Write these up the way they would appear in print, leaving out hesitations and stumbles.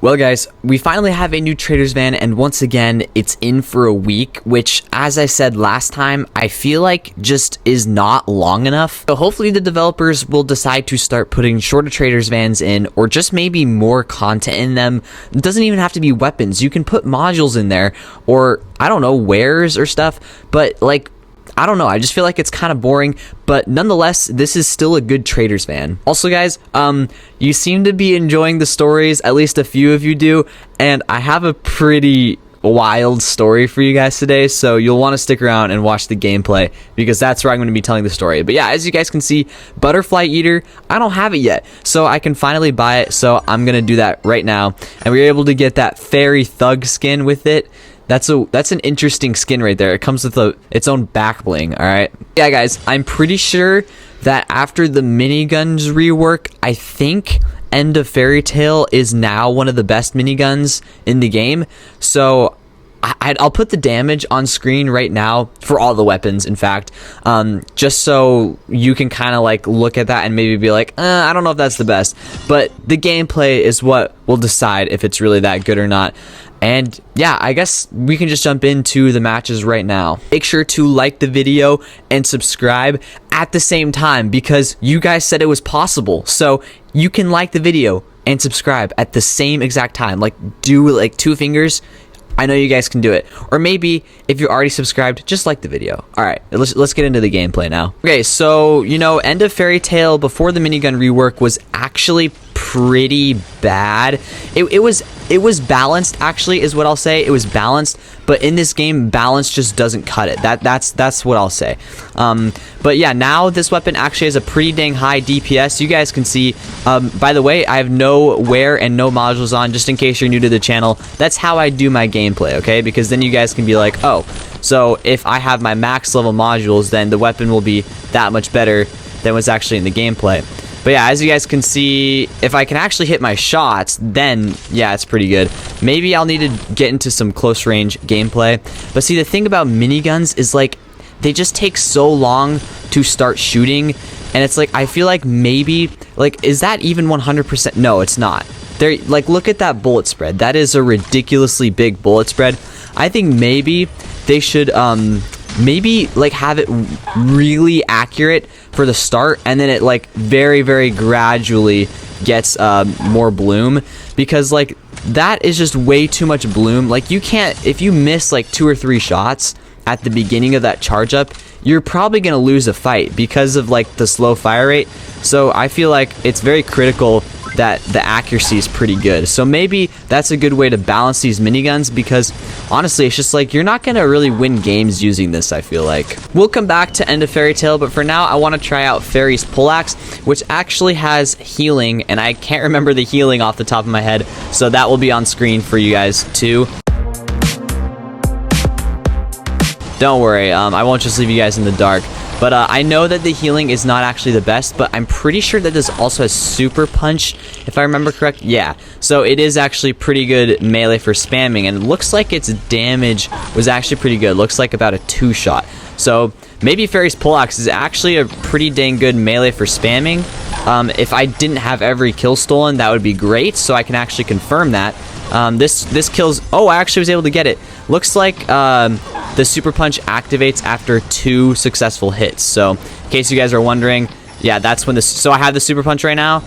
Well guys, we finally have a new trader's van, and once again, it's in for a week, which, as I said last time, I feel like just is not long enough. So hopefully the developers will decide to start putting shorter trader's vans in, or just maybe more content in them. It doesn't even have to be weapons. You can put modules in there, or I don't know, wares or stuff, but like, I don't know, I just feel like it's kind of boring, but nonetheless, this is still a good trader's van. Also guys, you seem to be enjoying the stories, at least a few of you do, and I have a pretty wild story for you guys today, so you'll want to stick around and watch the gameplay, because that's where I'm going to be telling the story. But yeah, as you guys can see, Butterfly Eater, I don't have it yet, so I can finally buy it, so I'm going to do that right now. And we were able to get that Fairy Thug skin with it. That's an interesting skin right there. It comes with its own back bling, alright? Yeah, guys, I'm pretty sure that after the miniguns rework, I think End of Fairytale is now one of the best miniguns in the game. So I'll put the damage on screen right now for all the weapons, in fact, just so you can kind of like look at that and maybe be like, I don't know if that's the best. But the gameplay is what will decide if it's really that good or not. And yeah, I guess we can just jump into the matches right now. Make sure to like the video and subscribe at the same time, because you guys said it was possible. So you can like the video and subscribe at the same exact time. Like, do like 2 fingers. I know you guys can do it. Or maybe if you're already subscribed, just like the video. Alright, let's get into the gameplay now. Okay, so, you know, End of Fairytale before the minigun rework was actually pretty bad. It was balanced, actually, is what I'll say. It was balanced, but in this game, balance just doesn't cut it. That's what I'll say. But yeah, now this weapon actually has a pretty dang high DPS. You guys can see, by the way, I have no wear and no modules on, just in case you're new to the channel. That's how I do my gameplay, okay? Because then you guys can be like, oh, so if I have my max level modules, then the weapon will be that much better than what's actually in the gameplay. But yeah, as you guys can see, if I can actually hit my shots, then yeah, it's pretty good. Maybe I'll need to get into some close range gameplay. But see, the thing about miniguns is like, they just take so long to start shooting. And it's like, I feel like maybe, like, is that even 100%? No, it's not. They're like, look at that bullet spread. That is a ridiculously big bullet spread. I think maybe they should, maybe like have it really accurate for the start, and then it like very, very gradually gets more bloom, because like that is just way too much bloom. Like, you can't, if you miss like 2 or 3 shots at the beginning of that charge up, you're probably gonna lose a fight because of like the slow fire rate. So I feel like it's very critical that the accuracy is pretty good. So maybe that's a good way to balance these miniguns, because honestly, it's just like, you're not gonna really win games using this, I feel like. We'll come back to End of Fairytale, but for now I want to try out Fairy's Poleaxe, which actually has healing, and I can't remember the healing off the top of my head, so that will be on screen for you guys too. Don't worry, I won't just leave you guys in the dark. But I know that the healing is not actually the best, but I'm pretty sure that this also has Super Punch, if I remember correct. Yeah, so it is actually pretty good melee for spamming, and it looks like its damage was actually pretty good. Looks like about a 2-shot. So maybe Fairy's Poleaxe is actually a pretty dang good melee for spamming. If I didn't have every kill stolen, that would be great, so I can actually confirm that. This kills... Oh, I actually was able to get it. Looks like the Super Punch activates after 2 successful hits. So, in case you guys are wondering, yeah, that's when this... So I have the Super Punch right now.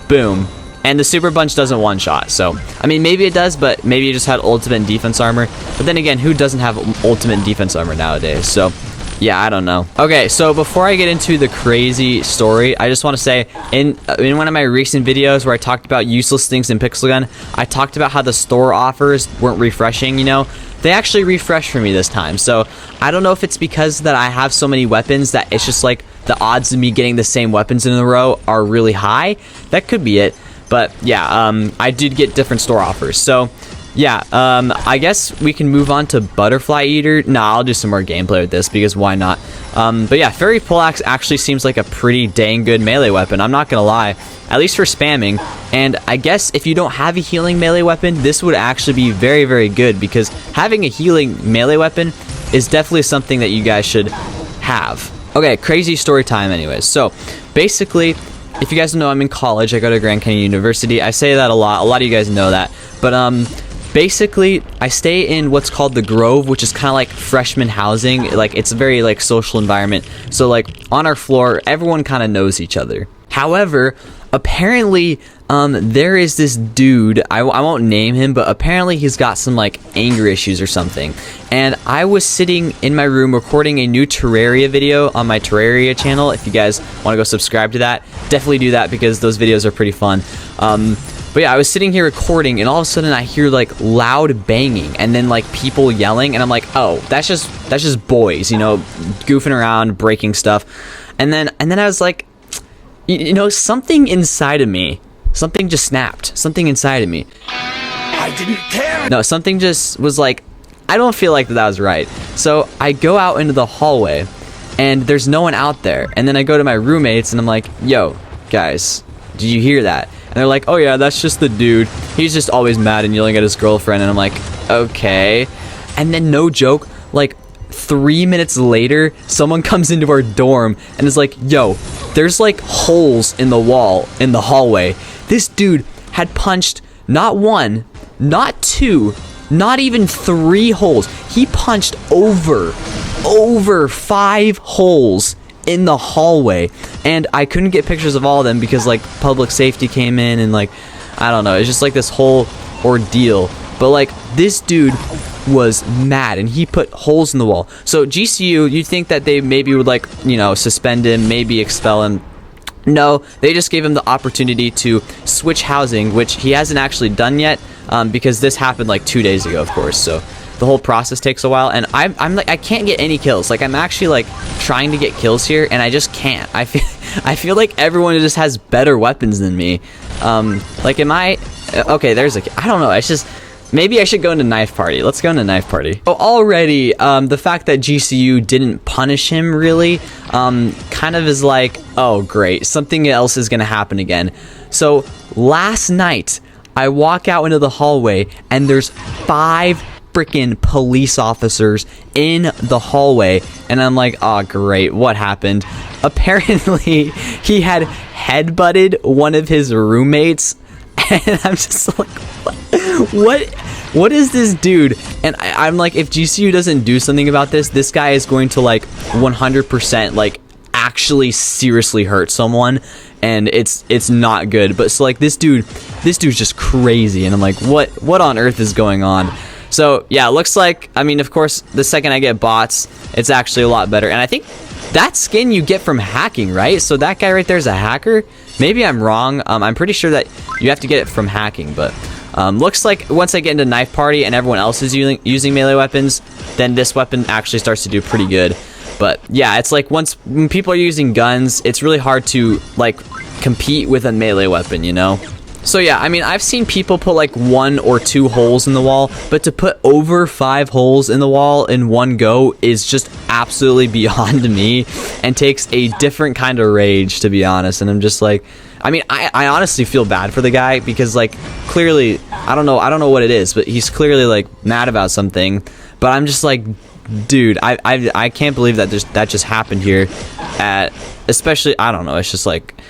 Boom. And the Super Punch doesn't one-shot. So, I mean, maybe it does, but maybe you just had ultimate defense armor. But then again, who doesn't have ultimate defense armor nowadays? So... yeah, I don't know. Okay, so before I get into the crazy story, I just want to say, in one of my recent videos where I talked about useless things in Pixel Gun, I talked about how the store offers weren't refreshing, you know? They actually refreshed for me this time, so I don't know if it's because that I have so many weapons that it's just like the odds of me getting the same weapons in a row are really high. That could be it, but yeah, I did get different store offers, so... yeah, I guess we can move on to Butterfly Eater. Nah, I'll do some more gameplay with this, because why not? But yeah, Fairy Poleaxe actually seems like a pretty dang good melee weapon, I'm not gonna lie. At least for spamming. And I guess if you don't have a healing melee weapon, this would actually be very, very good, because having a healing melee weapon is definitely something that you guys should have. Okay, crazy story time anyways. So, basically, if you guys don't know, I'm in college. I go to Grand Canyon University. I say that a lot. A lot of you guys know that. But basically, I stay in what's called the Grove, which is kind of like freshman housing. Like, it's a very like social environment. So like on our floor, everyone kind of knows each other. However, apparently, there is this dude, I won't name him, but apparently he's got some like anger issues or something. And I was sitting in my room recording a new Terraria video on my Terraria channel. If you guys want to go subscribe to that, definitely do that because those videos are pretty fun. But yeah, I was sitting here recording, and all of a sudden I hear like loud banging and then like people yelling, and I'm like, oh, that's just boys, you know, goofing around, breaking stuff. And then I was like, you know, something inside of me, something just snapped. Something inside of me. I didn't care. No, something just was like, I don't feel like that was right. So I go out into the hallway, and there's no one out there. And then I go to my roommates, and I'm like, yo, guys, did you hear that? And they're like, oh yeah, that's just the dude. He's just always mad and yelling at his girlfriend. And I'm like, okay. And then no joke, like 3 minutes later, someone comes into our dorm and is like, yo, there's like holes in the wall in the hallway. This dude had punched not one, not two, not even 3 holes. He punched over 5 holes in the hallway, and I couldn't get pictures of all of them because like public safety came in, and like, I don't know, it's just like this whole ordeal. But like, this dude was mad and he put holes in the wall. So GCU, you'd think that they maybe would like, you know, suspend him, maybe expel him. No, they just gave him the opportunity to switch housing, which he hasn't actually done yet, because this happened like 2 days ago, of course. So the whole process takes a while, and I'm like, I can't get any kills. Like, I'm actually like trying to get kills here, and I just can't. I feel like everyone just has better weapons than me. Like, am I okay? There's I don't know. It's just, maybe I should go into knife party. Let's go into knife party. So already, the fact that GCU didn't punish him really, kind of is like, oh great, something else is gonna happen again. So last night, I walk out into the hallway, and there's 5 freaking police officers in the hallway, and I'm like, oh great, what happened? Apparently, he had headbutted one of his roommates, and I'm just like, what is this dude? And I'm like, if GCU doesn't do something about this guy is going to like 100% like actually seriously hurt someone, and it's not good. But so like, this dude's just crazy, and I'm like, what on earth is going on? So yeah, it looks like, I mean, of course, the second I get bots, it's actually a lot better. And I think that skin you get from hacking, right? So that guy right there is a hacker. Maybe I'm wrong. I'm pretty sure that you have to get it from hacking, but looks like once I get into knife party and everyone else is using melee weapons, then this weapon actually starts to do pretty good. But yeah, it's like when people are using guns, it's really hard to like compete with a melee weapon, you know? So yeah, I mean, I've seen people put like 1 or 2 holes in the wall, but to put over 5 holes in the wall in one go is just absolutely beyond me, and takes a different kind of rage, to be honest. And I'm just like, I mean, I honestly feel bad for the guy, because like, clearly, I don't know what it is, but he's clearly like mad about something. But I'm just like, dude, I can't believe that that just happened here, especially, I don't know, it's just like,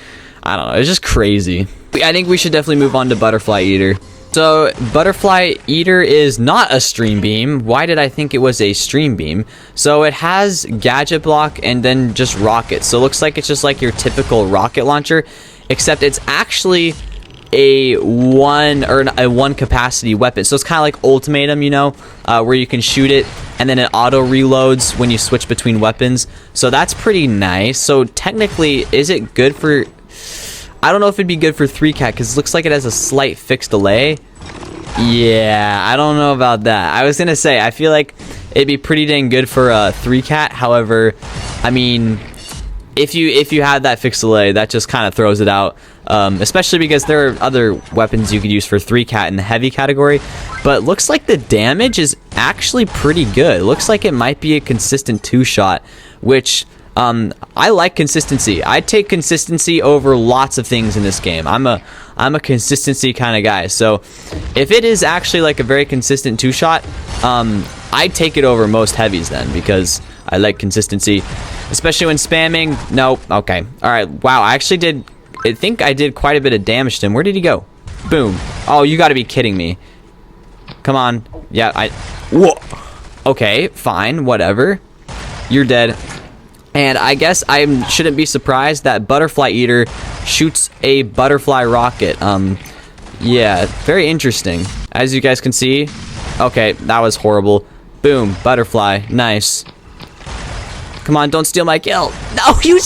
I don't know, it's just crazy. I think we should definitely move on to Butterfly Eater. So, Butterfly Eater is not a stream beam. Why did I think it was a stream beam? So, it has gadget block and then just rockets. So, it looks like it's just like your typical rocket launcher, except it's actually a one capacity weapon. So, it's kind of like Ultimatum, you know, where you can shoot it and then it auto reloads when you switch between weapons. So, that's pretty nice. So, technically, is it good for... I don't know if it'd be good for 3-cat, because it looks like it has a slight fixed delay. Yeah, I don't know about that. I was gonna say, I feel like it'd be pretty dang good for a 3-cat. However, I mean, if you had that fixed delay, that just kind of throws it out. Especially because there are other weapons you could use for 3-cat in the heavy category. But looks like the damage is actually pretty good. Looks like it might be a consistent 2-shot, which... I like consistency. I take consistency over lots of things in this game. I'm a consistency kind of guy. So if it is actually like a very consistent 2-shot, I'd take it over most heavies then, because I like consistency, especially when spamming. Nope. Okay. All right. Wow. I actually did I think I did quite a bit of damage to him. Where did he go? Boom. Oh, you gotta be kidding me. Come on. Yeah, whoa. Okay, fine, whatever. You're dead. And I guess I shouldn't be surprised that Butterfly Eater shoots a butterfly rocket. Yeah, very interesting. As you guys can see. Okay, that was horrible. Boom, butterfly. Nice. Come on, don't steal my kill. No, you...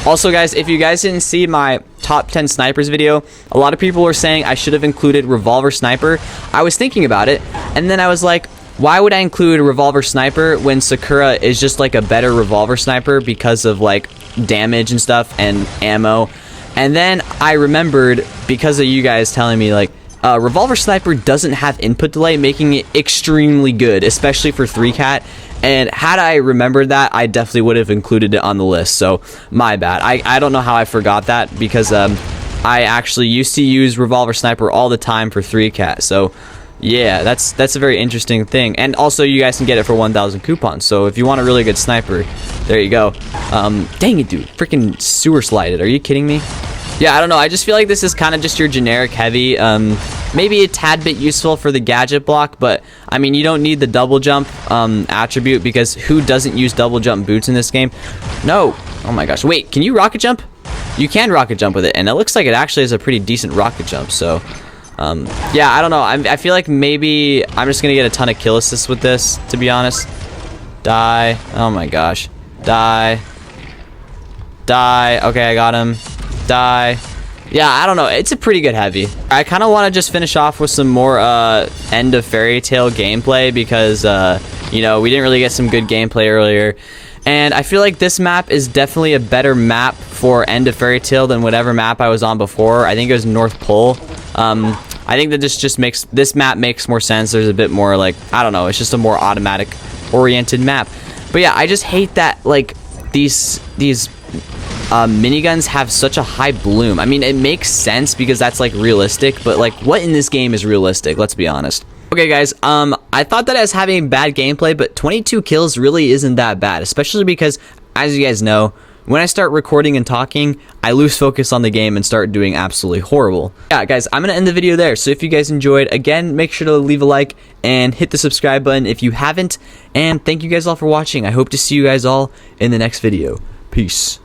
Also, guys, if you guys didn't see my top 10 snipers video, a lot of people were saying I should have included revolver sniper. I was thinking about it, and then I was like, why would I include a revolver sniper when Sakura is just like a better revolver sniper because of like damage and stuff and ammo? And then I remembered, because of you guys telling me, like, revolver sniper doesn't have input delay, making it extremely good, especially for 3-cat. And had I remembered that, I definitely would have included it on the list. So my bad. I don't know how I forgot that, because I actually used to use revolver sniper all the time for 3-cat. So yeah, that's a very interesting thing. And also, you guys can get it for 1,000 coupons. So if you want a really good sniper, there you go. Dang it, dude. Freaking sewer slided. Are you kidding me? Yeah, I don't know. I just feel like this is kind of just your generic heavy. Maybe a tad bit useful for the gadget block, but I mean, you don't need the double jump attribute, because who doesn't use double jump boots in this game? No. Oh my gosh. Wait, can you rocket jump? You can rocket jump with it, and it looks like it actually is a pretty decent rocket jump. So yeah, I don't know. I feel like maybe I'm just gonna get a ton of kill assists with this, to be honest. Die. Oh my gosh. Die. Die. Okay, I got him. Die. Yeah, I don't know. It's a pretty good heavy. I kind of want to just finish off with some more end of Fairytale gameplay, because you know, we didn't really get some good gameplay earlier, and I feel like this map is definitely a better map for end of Fairytale than whatever map I was on before. I think it was North Pole. I think that this map makes more sense. There's a bit more, like, I don't know, it's just a more automatic oriented map. But yeah, I just hate that, like, these miniguns have such a high bloom. I mean, it makes sense because that's like realistic, but like, what in this game is realistic? Let's be honest. Okay, guys, I thought that I was having bad gameplay, but 22 kills really isn't that bad, especially because, as you guys know, when I start recording and talking, I lose focus on the game and start doing absolutely horrible. Yeah, guys, I'm gonna end the video there. So if you guys enjoyed, again, make sure to leave a like and hit the subscribe button if you haven't. And thank you guys all for watching. I hope to see you guys all in the next video. Peace.